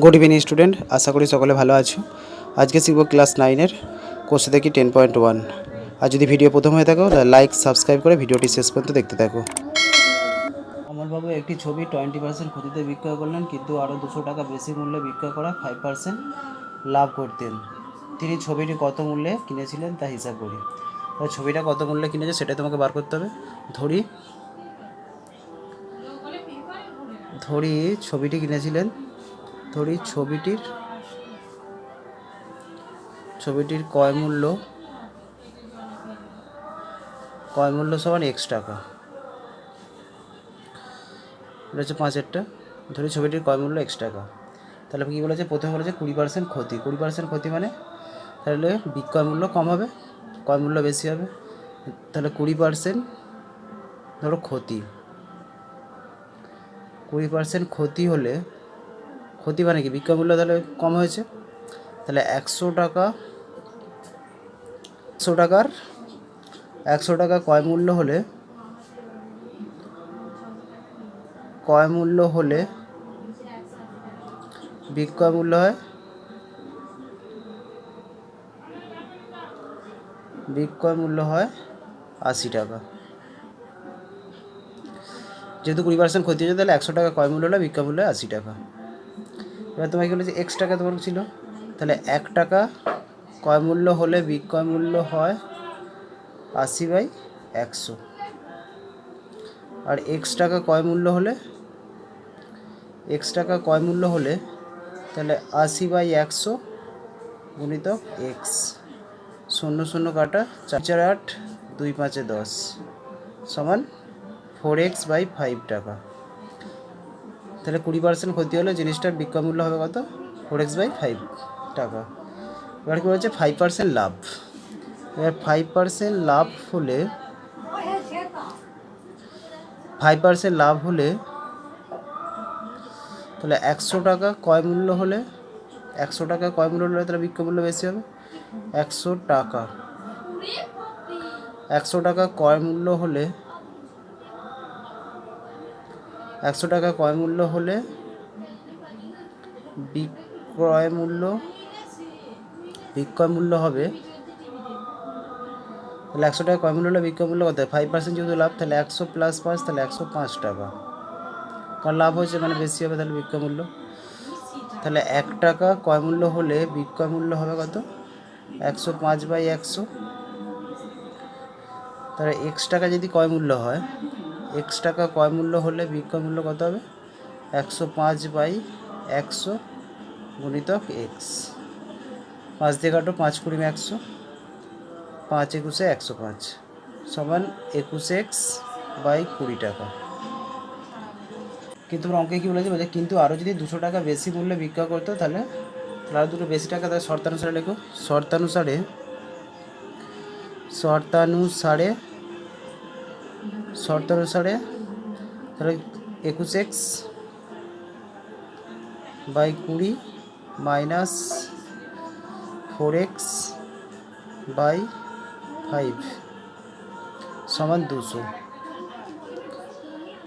Good evening student, আশা করি সকলে ভালো আছো। আজকে শিখব ক্লাস 9-এর কোর্সে দেখি 10.1। আর যদি ভিডিও প্রথম হয়ে থাকো তাহলে লাইক সাবস্ক্রাইব করে ভিডিওটি শেষ পর্যন্ত দেখতে থাকো। অমলবাবু একটি ছবি 20% ক্ষতিতে বিক্রয় করলেন, কিন্তু আরও 200 টাকা বেশি মূল্যে বিক্রয় করা 5% লাভ করতেন। তিনি ছবিটি কত মূল্যে কিনেছিলেন তা হিসাব করি। তাহলে ছবিটা কত মূল্যে কিনেছে সেটাই তোমাকে বার করতে হবে। ধরি ছবিটি কিনেছিলেন, ধরি ছবিটির ক্রয় মূল্য সমান x টাকা। এটা হচ্ছে 5-এরটা। ধরি ছবিটির ক্রয় মূল্য x টাকা। তাহলে কী বলেছে? প্রথমে বলেছে 20% ক্ষতি। 20% ক্ষতি মানে তাহলে বিক্রয় মূল্য কম হবে, ক্রয় মূল্য বেশি হবে। তাহলে 20% ধরো ক্ষতি, 20% ক্ষতি হলে, ক্ষতি মানে কি? বিক্রয় মূল্য তাহলে কম হয়েছে। তাহলে 100 টাকা ক্রয় মূল্য হলে বিক্রয় মূল্য হয় 80 টাকা। যেহেতু 20% ক্ষতি হয়েছে তাহলে 100 টাকা ক্রয় মূল্য হলে বিক্রয় মূল্য 80 টাকা। এবার তোমাকে বলেছে x টাকা তোমার ছিল, তাহলে 1 টাকা ক্রয় মূল্য হলে বিক্রয় মূল্য হয় 80/100। আর x টাকা ক্রয় মূল্য হলে তাহলে 80/100 গুণিতক x, 0 0 কাটা, 4 8 2 5 10 সমান 4x/5 টাকা। তাহলে 20% ক্ষতি হলে জিনিসটার বিক্রয় মূল্য হবে কত? 4x/5 টাকা। এবার কী বলছে? 5% লাভ। এবার 5% লাভ হলে তাহলে 100 টাকা ক্রয় মূল্য হলে তাহলে বিক্রয় মূল্য বেশি হবে। 100 টাকা ক্রয় মূল্য হলে বিক্রয় মূল্য হবে, তাহলে 100 টাকা ক্রয় মূল্য হলে বিক্রয় মূল্য কত? 5% যেহেতু লাভ, তাহলে 100 + 5 তাহলে 105 টাকা। কারণ লাভ হয়েছে মানে বেশি হবে, তাহলে বিক্রয় মূল্য। তাহলে 1 টাকা ক্রয় মূল্য হলে বিক্রয় মূল্য হবে কত? 105/100। তাহলে x টাকা যদি ক্রয় মূল্য হয়, x টাকা ক্রয় মূল্য হলে বিক্রয় মূল্য কত হবে? 105/100 গুণিতক x। 5 দিয়ে কাটো, 5 × 20 100, 5 × 21 105 সমান 21x/20 টাকা। কিন্তু অঙ্কে কী বলেছে? কিন্তু আরও যদি 200 টাকা বেশি মূল্যে বিক্রয় করতো তাহলে আরও দুটো বেশি টাকা। তাহলে শর্তানুসারে লেখো। শর্তানুসারে তাহলে 21x/20 মাইনাস 4x/5 সমান 200।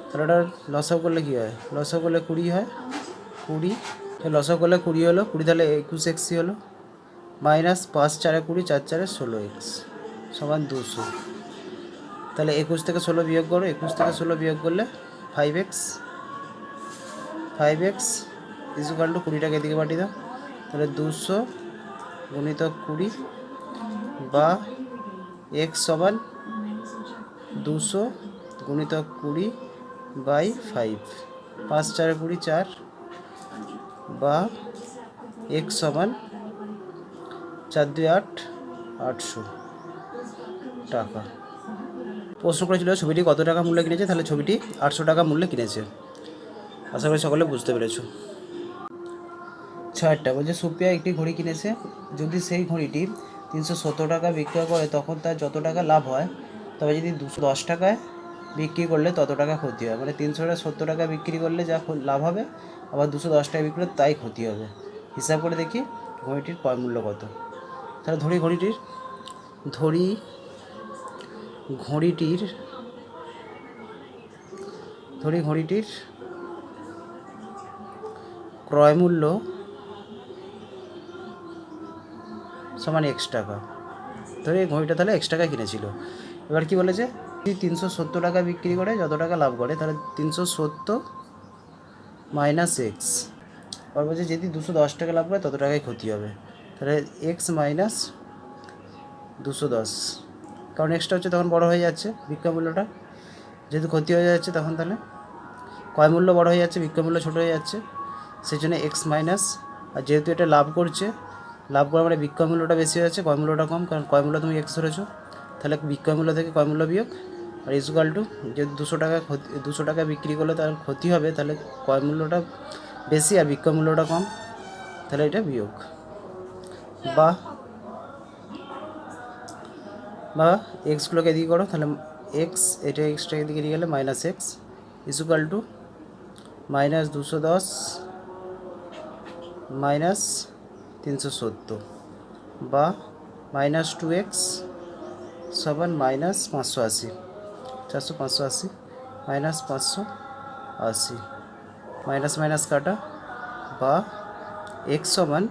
তাহলে ওটা লসাগু করলে কী হয়? লসাগু করলে 20 হয়, 20। লসাগু করলে 20 হলো, 20 তাহলে 21x হলো, মাইনাস 5 4 20, 4 4 16x সমান 200। তাহলে 21 থেকে 16 বিয়োগ করো, 21 থেকে 16 বিয়োগ করলে 5x ইকুয়াল টু 20 টাকা এদিকে পাঠিয়ে দাও। তাহলে 200 গুণিতক 20 বা x সমান 200 গুণিতক 20/5, 5 4 20 4 বা x সমান 4 2 8 800 টাকা। প্রশ্ন করেছিল ছবিটি কত টাকা মূল্যে কিনেছে, তাহলে ছবিটি 800 টাকা মূল্যে কিনেছে। আশা করি সকলে বুঝতে পেরেছো। 6টা বলছে সুপ্রিয়া একটি ঘড়ি কিনেছে, যদি সেই ঘড়িটি 370 টাকা বিক্রয় করে তখন তার যত টাকা লাভ হয়, তবে যদি 210 টাকায় বিক্রি করলে তত টাকা ক্ষতি হয়। মানে 370 টাকা বিক্রি করলে যা লাভ হবে, আবার 210 টাকা বিক্রি করলে তাই ক্ষতি হবে। হিসাব করে দেখি ঘড়িটির ক্রয় মূল্য কত। তাহলে ধরি ঘড়িটির ক্রয় মূল্য সমান এক্স টাকা। ধরে এই ঘড়িটা তাহলে এক্স টাকা কিনেছিল। এবার কি বলেছে, যদি 370 টাকা বিক্রি করে যত টাকা লাভ করে, তাহলে 370 মাইনাস এক্স। আবার বলছে যদি 210 টাকা লাভ করে তত টাকায় ক্ষতি হবে, তাহলে এক্স মাইনাস 210, কারণ এক্সটা হচ্ছে তখন বড় হয়ে যাচ্ছে বিক্রয় মূল্যটা, যেহেতু ক্ষতি হয়ে যাচ্ছে তখন তাহলে ক্রয় মূল্য বড় হয়ে যাচ্ছে, বিক্রয় মূল্য ছোটো হয়ে যাচ্ছে, সেই জন্য এক্স মাইনাস। আর যেহেতু এটা লাভ করছে, লাভ করার মানে বিক্রয় মূল্যটা বেশি হয়ে যাচ্ছে, ক্রয় মূল্যটা কম, কারণ ক্রয় মূল্য তুমি এক্স ধরেছো, তাহলে বিক্রয় মূল্য থেকে ক্রয় মূল্য বিয়োগ। আর ইজুকাল টু যেহেতু 200 টাকা বিক্রি করলে তার ক্ষতি হবে, তাহলে ক্রয় মূল্যটা বেশি আর বিক্রয় মূল্যটা কম, তাহলে এটা বিয়োগ। বা এক্সগুলোকে এদিকে করো, তাহলে এক্স, এটা এক্সটাকে এদিকে নিয়ে গেলে minus x is equal to minus 210 minus 370, বা মাইনাস 2x সমান মাইনাস 580, 580 মাইনাস 580, মাইনাস মাইনাস কাটা, বা x সমান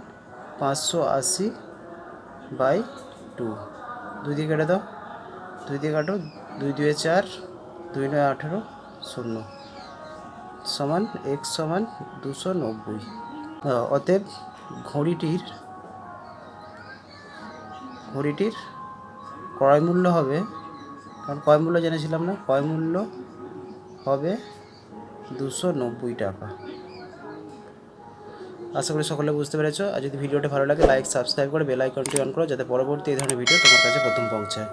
580/2, 2 দিয়ে কেটে দাও, 2 দিয়ে কাটো, 2 2 4, 2 9 18, 0 সমান x সমান 290। অতএব ঘড়িটির ক্রয় মূল্য হবে, কারণ ক্রয় মূল্য জেনেছিলাম না, ক্রয় মূল্য হবে 290 টাকা। আশা করি সকলে বুঝতে পেরেছো। আর যদি ভিডিওটা ভালো লাগে লাইক সাবস্ক্রাইব করে বেল আইকনটি অন করো, যাতে পরবর্তী এই ধরনের ভিডিও তোমার কাছে প্রথম পৌঁছায়।